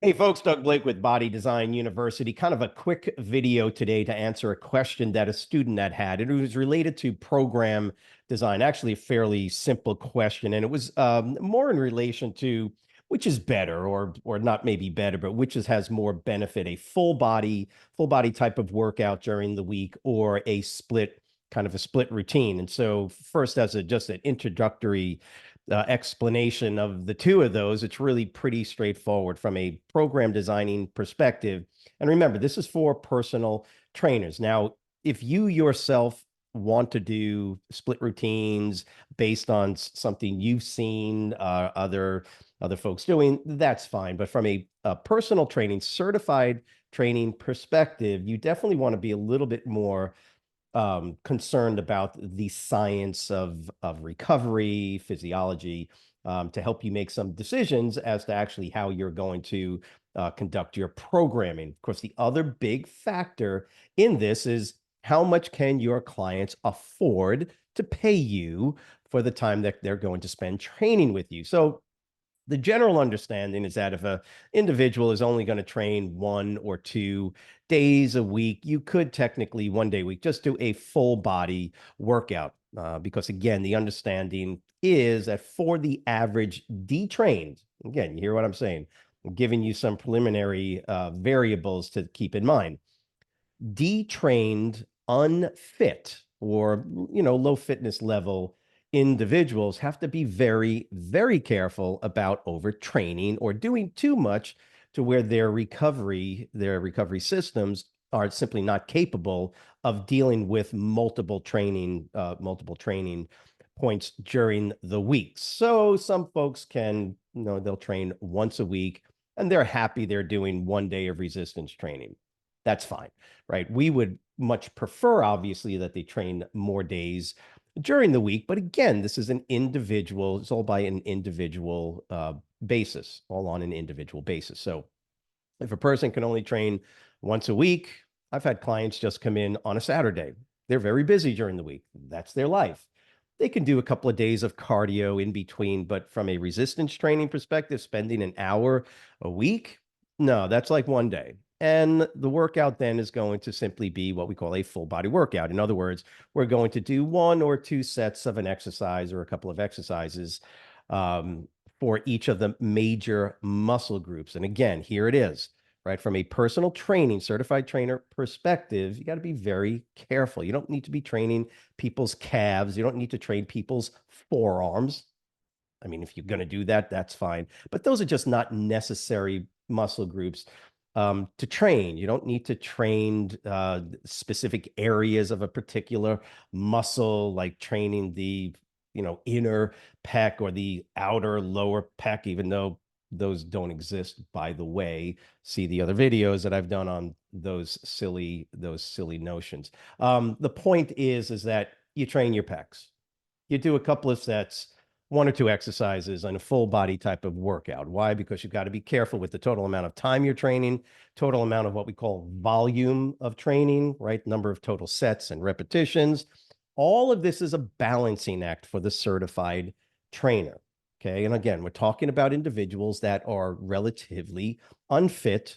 Hey folks, Doug Blake with Body Design University. Kind of a quick video today to answer a question that a student had. It was related to program design, actually a fairly simple question. And it was more in relation to which is better or not maybe better, but has more benefit, a full body type of workout during the week or a kind of a split routine. And so first, as just an introductory explanation of the two of those, it's really pretty straightforward from a program designing perspective. And remember, this is for personal trainers. Now, if you yourself want to do split routines based on something you've seen other folks doing, that's fine. But from a personal training, certified training perspective, you definitely want to be a little bit more concerned about the science of recovery, physiology, to help you make some decisions as to actually how you're going to conduct your programming. Of course, the other big factor in this is how much can your clients afford to pay you for the time that they're going to spend training with you. So the general understanding is that if an individual is only going to train 1 or 2 days a week, you could technically 1 day a week just do a full body workout. Because again, the understanding is that for the average detrained, again, you hear what I'm saying? I'm giving you some preliminary variables to keep in mind. Detrained, unfit, or low fitness level individuals have to be very, very careful about overtraining or doing too much to where their recovery systems are simply not capable of dealing with multiple training points during the week. So some folks can, they'll train once a week and they're happy they're doing 1 day of resistance training. That's fine, right? We would much prefer, obviously, that they train more days during the week. But again, this is an individual, it's all by an individual basis, all on an individual basis. So if a person can only train once a week, I've had clients just come in on a Saturday. They're very busy during the week. That's their life. They can do a couple of days of cardio in between, but from a resistance training perspective, spending an hour a week, no, that's like 1 day. And the workout then is going to simply be what we call a full body workout. In other words, we're going to do 1 or 2 sets of an exercise or a couple of exercises um, for each of the major muscle groups. And again, here it is, right? From a personal training, certified trainer perspective, you got to be very careful. You don't need to be training people's calves. You don't need to train people's forearms. I mean, if you're going to do that, that's fine. But those are just not necessary muscle groups to train. You don't need to train specific areas of a particular muscle, like training the inner pec or the outer lower pec, even though those don't exist, by the way. See the other videos that I've done on those silly notions. The point is that you train your pecs. You do a couple of sets, 1 or 2 exercises, and a full body type of workout. Why? Because you've got to be careful with the total amount of time you're training, total amount of what we call volume of training, right? Number of total sets and repetitions. All of this is a balancing act for the certified trainer. Okay. And again, we're talking about individuals that are relatively unfit,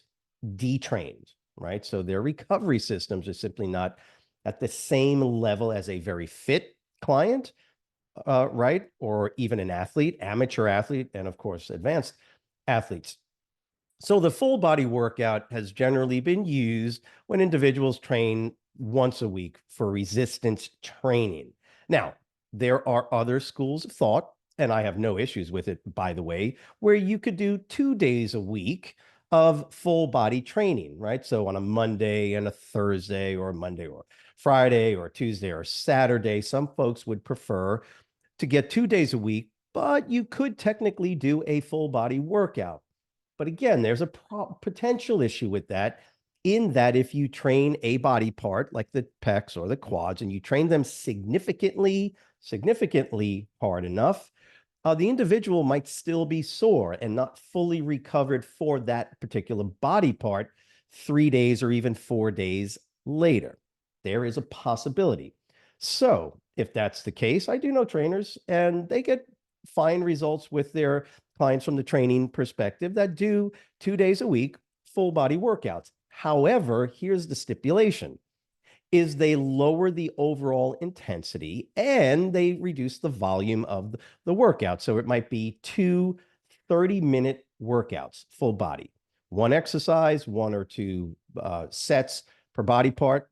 detrained, right? So their recovery systems are simply not at the same level as a very fit client, right? Or even an athlete, amateur athlete, and of course, advanced athletes. So the full body workout has generally been used when individuals train once a week for resistance training. Now, there are other schools of thought, and I have no issues with it, by the way, where you could do 2 days a week of full body training, right? So on a Monday and a Thursday, or a Monday or Friday or Tuesday or Saturday, some folks would prefer to get 2 days a week, but you could technically do a full body workout. But again, there's a potential issue with that, in that if you train a body part like the pecs or the quads and you train them significantly hard enough, the individual might still be sore and not fully recovered for that particular body part 3 days or even 4 days later. There is a possibility. So if that's the case, I do know trainers and they get fine results with their clients from the training perspective that do 2 days a week, full body workouts. However, here's the stipulation is they lower the overall intensity and they reduce the volume of the workout. So it might be two 30-minute workouts, full body, one exercise, one or two sets per body part.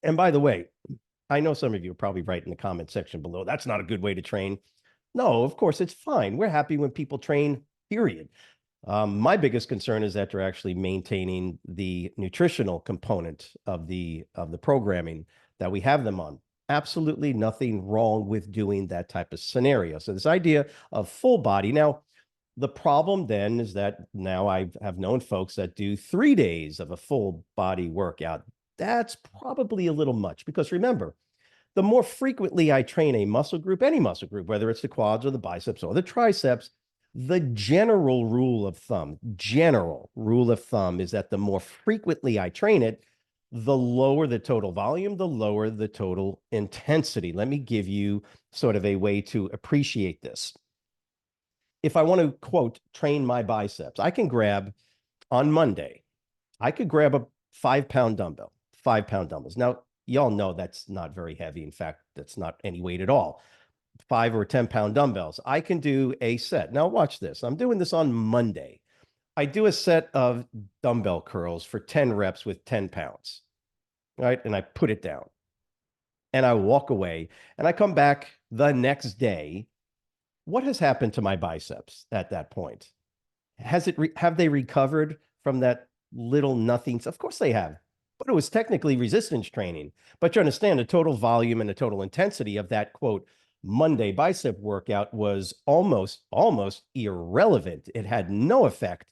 And by the way, I know some of you are probably right in the comment section below. That's not a good way to train. No, of course, it's fine. We're happy when people train, period. My biggest concern is that they're actually maintaining the nutritional component of the programming that we have them on. Absolutely nothing wrong with doing that type of scenario. So this idea of full body. Now, the problem then is that now I have known folks that do 3 days of a full body workout. That's probably a little much because remember, the more frequently I train a muscle group, any muscle group, whether it's the quads or the biceps or the triceps, the general rule of thumb is that the more frequently I train it, the lower the total volume, the lower the total intensity. Let me give you sort of a way to appreciate this. If I want to, quote, train my biceps, I can grab on Monday, I could grab a 5-pound dumbbell, 5-pound dumbbells. Now, y'all know that's not very heavy. In fact, that's not any weight at all. 5 or 10-pound dumbbells. I can do a set. Now, watch this. I'm doing this on Monday. I do a set of dumbbell curls for 10 reps with 10 pounds, right? And I put it down and I walk away and I come back the next day. What has happened to my biceps at that point? Have they recovered from that little nothing? Of course they have, but it was technically resistance training. But you understand the total volume and the total intensity of that, quote, Monday bicep workout was almost irrelevant. It had no effect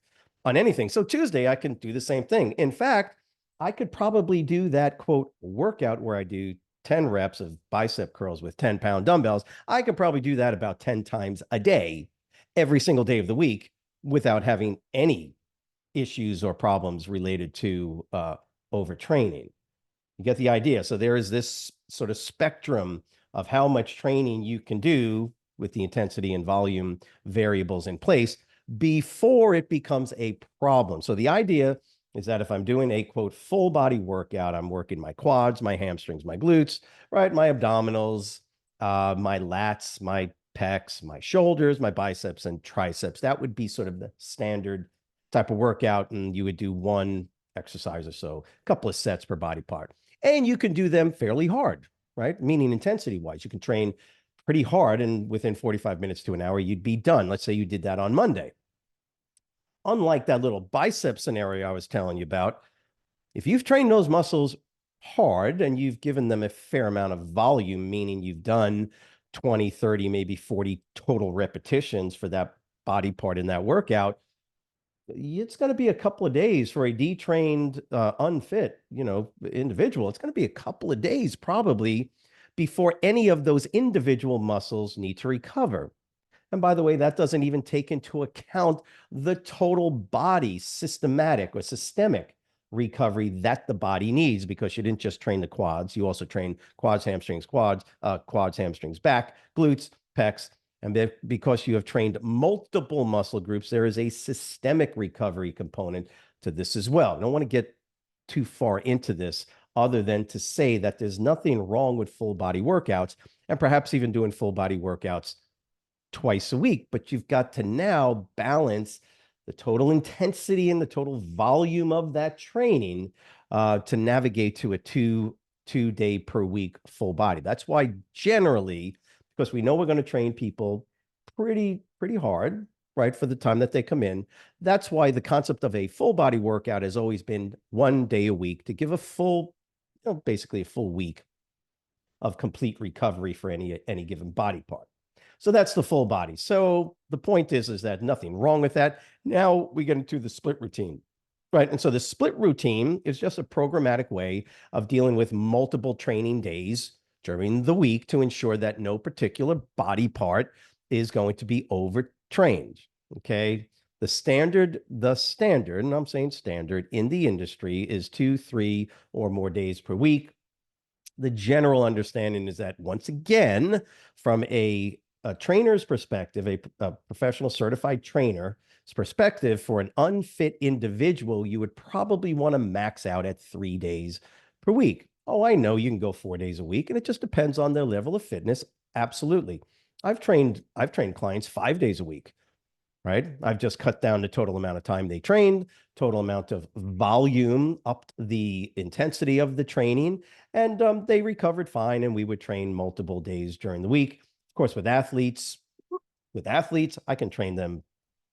on anything. So Tuesday, I can do the same thing. In fact, I could probably do that, quote, workout where I do 10 reps of bicep curls with 10-pound dumbbells. I could probably do that about 10 times a day, every single day of the week, without having any issues or problems related to overtraining. You get the idea. So there is this sort of spectrum of how much training you can do with the intensity and volume variables in place before it becomes a problem. So the idea is that if I'm doing a, quote, full body workout, I'm working my quads, my hamstrings, my glutes, right, my abdominals, my lats, my pecs, my shoulders, my biceps and triceps. That would be sort of the standard type of workout. And you would do one exercise or so, a couple of sets per body part. And you can do them fairly hard, right? Meaning intensity wise, you can train pretty hard and within 45 minutes to an hour, you'd be done. Let's say you did that on Monday. Unlike that little bicep scenario I was telling you about, if you've trained those muscles hard and you've given them a fair amount of volume, meaning you've done 20, 30, maybe 40 total repetitions for that body part in that workout, it's going to be a couple of days for a detrained, unfit, individual. It's going to be a couple of days probably before any of those individual muscles need to recover. And by the way, that doesn't even take into account the total body systemic recovery that the body needs, because you didn't just train the quads. You also train quads, hamstrings, quads, hamstrings, back, glutes, pecs. And because you have trained multiple muscle groups, there is a systemic recovery component to this as well. I don't want to get too far into this other than to say that there's nothing wrong with full body workouts and perhaps even doing full body workouts twice a week, but you've got to now balance the total intensity and the total volume of that training to navigate to a two-day per week full body. That's why generally, because we know we're going to train people pretty hard, right, for the time that they come in. That's why the concept of a full body workout has always been 1 day a week to give a full, basically a full week of complete recovery for any given body part. So that's the full body. So the point is that nothing wrong with that. Now we get into the split routine, right? And so the split routine is just a programmatic way of dealing with multiple training days during the week to ensure that no particular body part is going to be overtrained, okay? The standard, and I'm saying standard in the industry is 2, 3, or more days per week. The general understanding is that once again, from a a trainer's perspective, a professional certified trainer's perspective, for an unfit individual, you would probably want to max out at 3 days per week. Oh, I know you can go 4 days a week, and it just depends on their level of fitness. Absolutely. I've trained clients 5 days a week, right? I've just cut down the total amount of time they trained, total amount of volume, upped the intensity of the training, and they recovered fine. And we would train multiple days during the week. Of course, with athletes, I can train them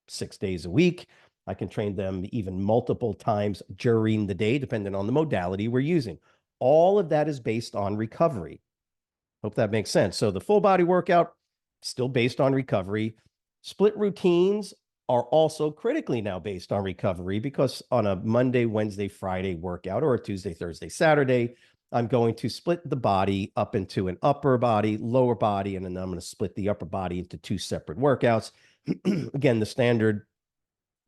6 days a week. I can train them even multiple times during the day, depending on the modality we're using. All of that is based on recovery. Hope that makes sense. So the full body workout, still based on recovery. Split routines are also critically now based on recovery, because on a Monday, Wednesday, Friday workout, or a Tuesday, Thursday, Saturday, I'm going to split the body up into an upper body, lower body, and then I'm going to split the upper body into two separate workouts. Again, the standard,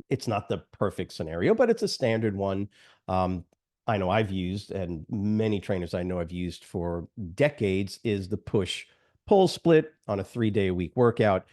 it's not the perfect scenario, but it's a standard one. I know I've used, and many trainers I know I've used for decades, is the push pull split on a 3 day a week workout.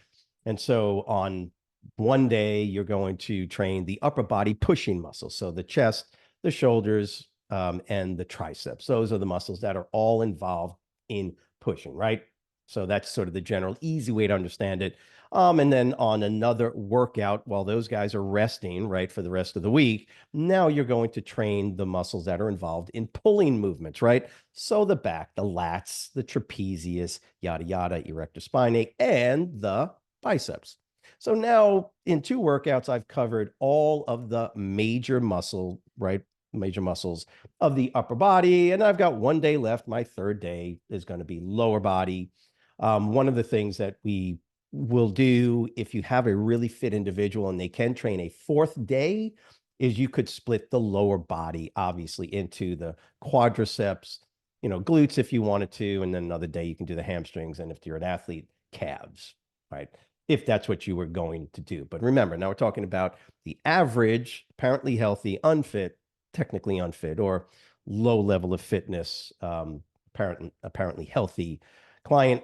And so on one day, you're going to train the upper body pushing muscles. So the chest, the shoulders, and the triceps. Those are the muscles that are all involved in pushing, right? So that's sort of the general easy way to understand it. And then on another workout, while those guys are resting, right, for the rest of the week, now you're going to train the muscles that are involved in pulling movements, right? So the back, the lats, the trapezius, yada, yada, erector spinae, and the biceps. So now in two workouts, I've covered all of the major muscle, right? Major muscles of the upper body. And I've got one day left. My third day is going to be lower body. One of the things that we will do, if you have a really fit individual and they can train a fourth day, is you could split the lower body, obviously, into the quadriceps, glutes if you wanted to, and then another day you can do the hamstrings, and if you're an athlete, calves, right? If that's what you were going to do. But remember, now we're talking about the average, apparently healthy, unfit, technically unfit, or low level of fitness, apparently healthy client.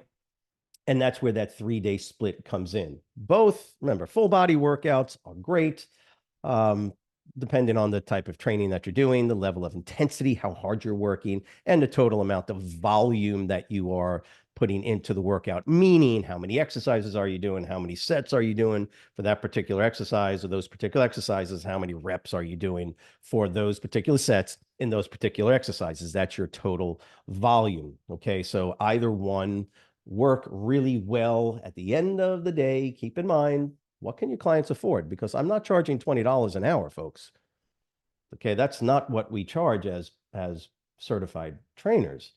And that's where that 3 day split comes in. Both, remember, full body workouts are great, depending on the type of training that you're doing, the level of intensity, how hard you're working, and the total amount of volume that you are putting into the workout, meaning how many exercises are you doing, how many sets are you doing for that particular exercise, or those particular exercises, how many reps are you doing for those particular sets in those particular exercises. That's your total volume. Okay, so either one work really well at the end of the day. Keep in mind, what can your clients afford? Because I'm not charging $20 an hour, folks. Okay, that's not what we charge as certified trainers.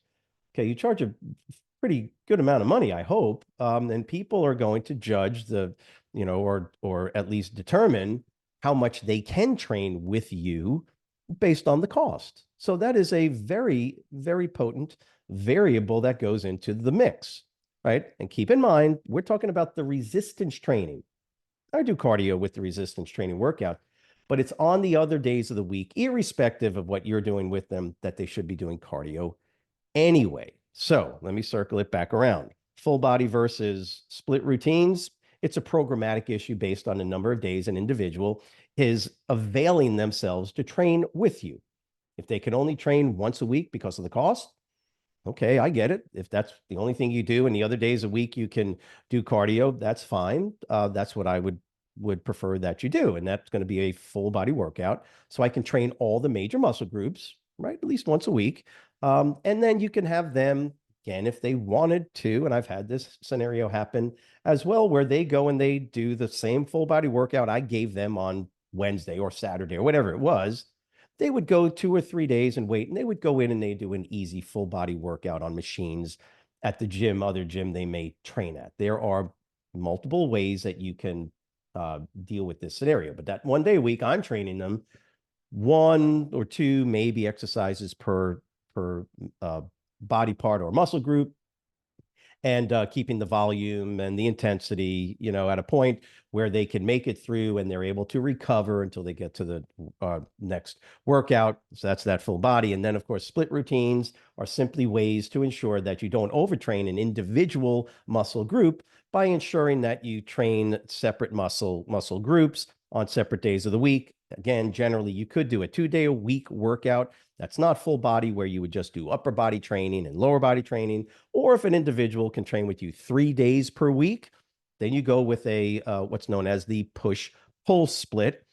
Okay, you charge a pretty good amount of money, I hope, and people are going to judge or at least determine how much they can train with you based on the cost. So that is a very, very potent variable that goes into the mix, right? And keep in mind, we're talking about the resistance training. I do cardio with the resistance training workout, but it's on the other days of the week, irrespective of what you're doing with them, that they should be doing cardio anyway. So let me circle it back around. Full body versus split routines. It's a programmatic issue based on the number of days an individual is availing themselves to train with you. If they can only train once a week because of the cost, okay, I get it. If that's the only thing you do and the other days a week you can do cardio, that's fine. That's what I would prefer that you do. And that's going to be a full body workout. So I can train all the major muscle groups, right? At least once a week. And then you can have them, again, if they wanted to, and I've had this scenario happen as well, where they go and they do the same full body workout I gave them on Wednesday or Saturday or whatever it was. They would go 2 or 3 days and wait, and they would go in and they do an easy full body workout on machines at the gym, other gym they may train at. There are multiple ways that you can deal with this scenario, but that one day a week, I'm training them 1 or 2 maybe exercises per body part or muscle group, and keeping the volume and the intensity, at a point where they can make it through and they're able to recover until they get to the next workout. So that's that full body. And then, of course, split routines are simply ways to ensure that you don't overtrain an individual muscle group, by ensuring that you train separate muscle groups on separate days of the week. Again, generally, you could do a 2-day-a-week workout. That's not full body, where you would just do upper body training and lower body training. Or if an individual can train with you 3 days per week, then you go with a what's known as the push-pull split,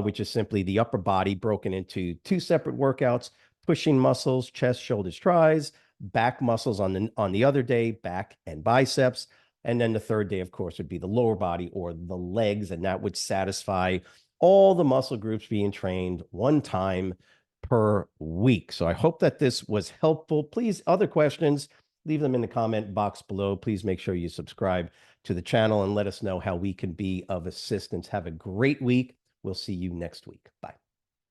which is simply the upper body broken into 2 separate workouts: pushing muscles, chest, shoulders, tries; back muscles on the other day, back and biceps. And then the third day, of course, would be the lower body or the legs, and that would satisfy all the muscle groups being trained one time per week. So I hope that this was helpful. Please, other questions, leave them in the comment box below. Please make sure you subscribe to the channel and let us know how we can be of assistance. Have a great week. We'll see you next week. Bye.